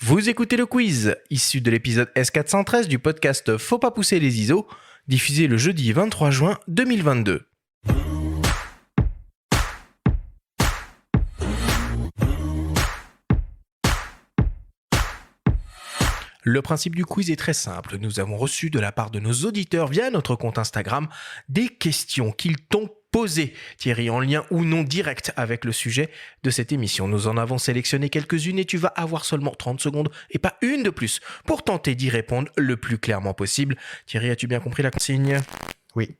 Vous écoutez le quiz, issu de l'épisode S413 du podcast Faut pas pousser les ISO, diffusé le jeudi 23 juin 2022. Le principe du quiz est très simple. Nous avons reçu de la part de nos auditeurs via notre compte Instagram des questions qu'ils t'ont posées, Thierry, en lien ou non direct avec le sujet de cette émission. Nous en avons sélectionné quelques-unes et tu vas avoir seulement 30 secondes et pas une de plus pour tenter d'y répondre le plus clairement possible. Thierry, as-tu bien compris la consigne ? Oui.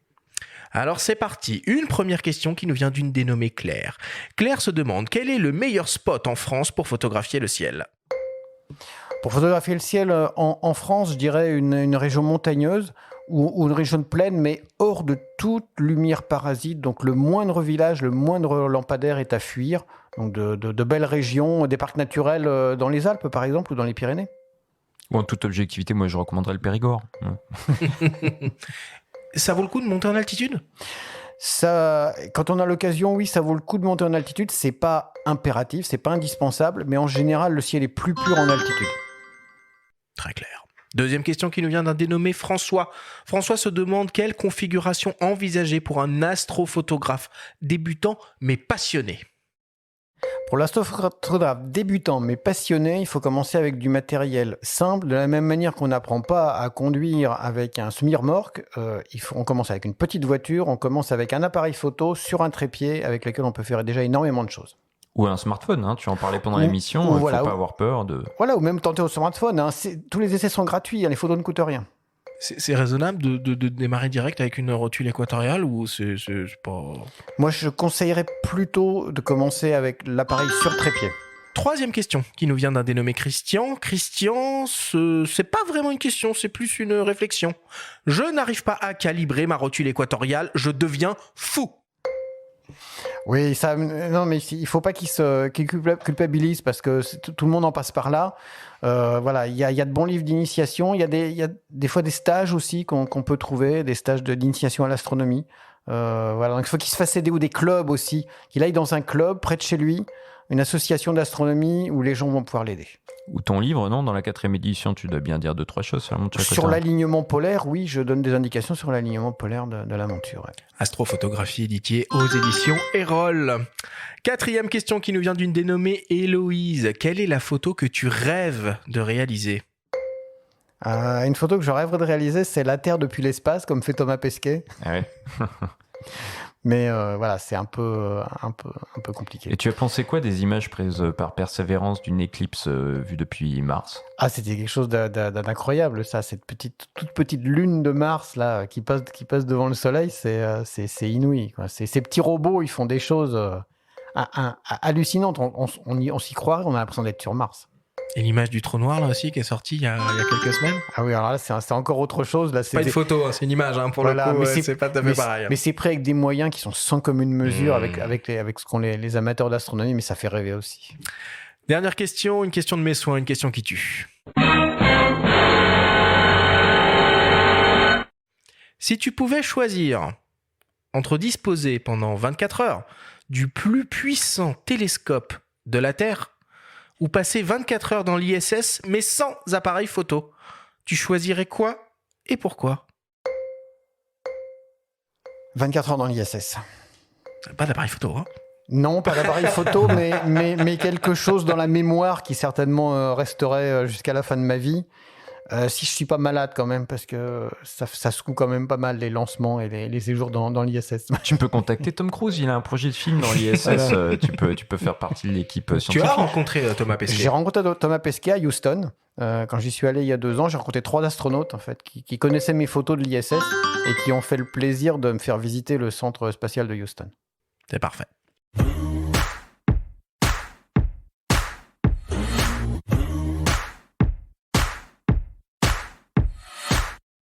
Alors c'est parti, une première question qui nous vient d'une dénommée Claire. Claire se demande quel est le meilleur spot en France pour photographier le ciel ? Pour photographier le ciel en France, je dirais une région montagneuse ou une région plaine, mais hors de toute lumière parasite. Donc le moindre village, le moindre lampadaire est à fuir. Donc de belles régions, des parcs naturels dans les Alpes par exemple ou dans les Pyrénées. Bon, en toute objectivité, moi je recommanderais le Périgord. Ça vaut le coup de monter en altitude ? Ça, quand on a l'occasion, oui, ça vaut le coup de monter en altitude. C'est pas impératif, c'est pas indispensable, mais en général, le ciel est plus pur en altitude. Très clair. Deuxième question qui nous vient d'un dénommé François. François se demande quelle configuration envisager pour un astrophotographe débutant mais passionné. Pour l'astrophotographe débutant mais passionné, il faut commencer avec du matériel simple. De la même manière qu'on n'apprend pas à conduire avec un semi-remorque, on commence avec une petite voiture, on commence avec un appareil photo sur un trépied avec lequel on peut faire déjà énormément de choses. Ou un smartphone, tu en parlais pendant l'émission, il ne faut pas avoir peur de... Voilà, ou même tenter au smartphone. Tous les essais sont gratuits, les photos ne coûtent rien. C'est raisonnable de démarrer direct avec une rotule équatoriale ou c'est pas... Moi, je conseillerais plutôt de commencer avec l'appareil sur trépied. Troisième question qui nous vient d'un dénommé Christian. Christian, c'est pas vraiment une question, c'est plus une réflexion. Je n'arrive pas à calibrer ma rotule équatoriale, je deviens fou. Oui, non, mais il faut pas qu'il culpabilise parce que tout le monde en passe par là. Voilà, il y a de bons livres d'initiation. Il y a des fois des stages aussi qu'on peut trouver, des stages d'initiation à l'astronomie. Voilà, donc il faut qu'il se fasse aider ou des clubs aussi. Qu'il aille dans un club près de chez lui, une association d'astronomie où les gens vont pouvoir l'aider. Ou ton livre, non ? Dans la 4e édition, tu dois bien dire 2-3 choses sur la monture. Sur l'alignement polaire, oui, je donne des indications sur l'alignement polaire de la monture. Ouais. Astrophotographie éditiée aux éditions Erol. Quatrième question qui nous vient d'une dénommée Héloïse. Quelle est la photo que tu rêves de réaliser ? Une photo que je rêverais de réaliser, c'est la Terre depuis l'espace, comme fait Thomas Pesquet. Ah ouais. Mais voilà, c'est un peu compliqué. Et tu as pensé quoi des images prises par Persévérance d'une éclipse vue depuis Mars ? Ah, c'était quelque chose d'incroyable, ça. Cette toute petite lune de Mars là, qui passe devant le Soleil, c'est inouï, quoi. Ces petits robots, ils font des choses hallucinantes. On s'y croirait, on a l'impression d'être sur Mars. Et l'image du trou noir là aussi qui est sortie il y a quelques semaines. Ah oui, alors là c'est encore autre chose. Là, c'est pas une photo, c'est une image pour voilà, le coup. C'est pas tout à fait pareil. Mais c'est pris avec des moyens qui sont sans commune mesure avec ce qu'ont les amateurs d'astronomie, mais ça fait rêver aussi. Dernière question, une question de mes soins, une question qui tue. Si tu pouvais choisir entre disposer pendant 24 heures du plus puissant télescope de la Terre ou passer 24 heures dans l'ISS, mais sans appareil photo, tu choisirais quoi et pourquoi ? 24 heures dans l'ISS. Pas d'appareil photo, hein ? Non, pas d'appareil photo, mais quelque chose dans la mémoire qui certainement resterait jusqu'à la fin de ma vie. Si je suis pas malade quand même, parce que ça secoue quand même pas mal les lancements et les séjours dans l'ISS. Tu peux contacter Tom Cruise, il a un projet de film dans l'ISS, tu peux faire partie de l'équipe scientifique. Tu as rencontré Thomas Pesquet ? J'ai rencontré Thomas Pesquet à Houston. Quand j'y suis allé il y a 2 ans, j'ai rencontré 3 astronautes en fait, qui connaissaient mes photos de l'ISS et qui ont fait le plaisir de me faire visiter le centre spatial de Houston. C'est parfait.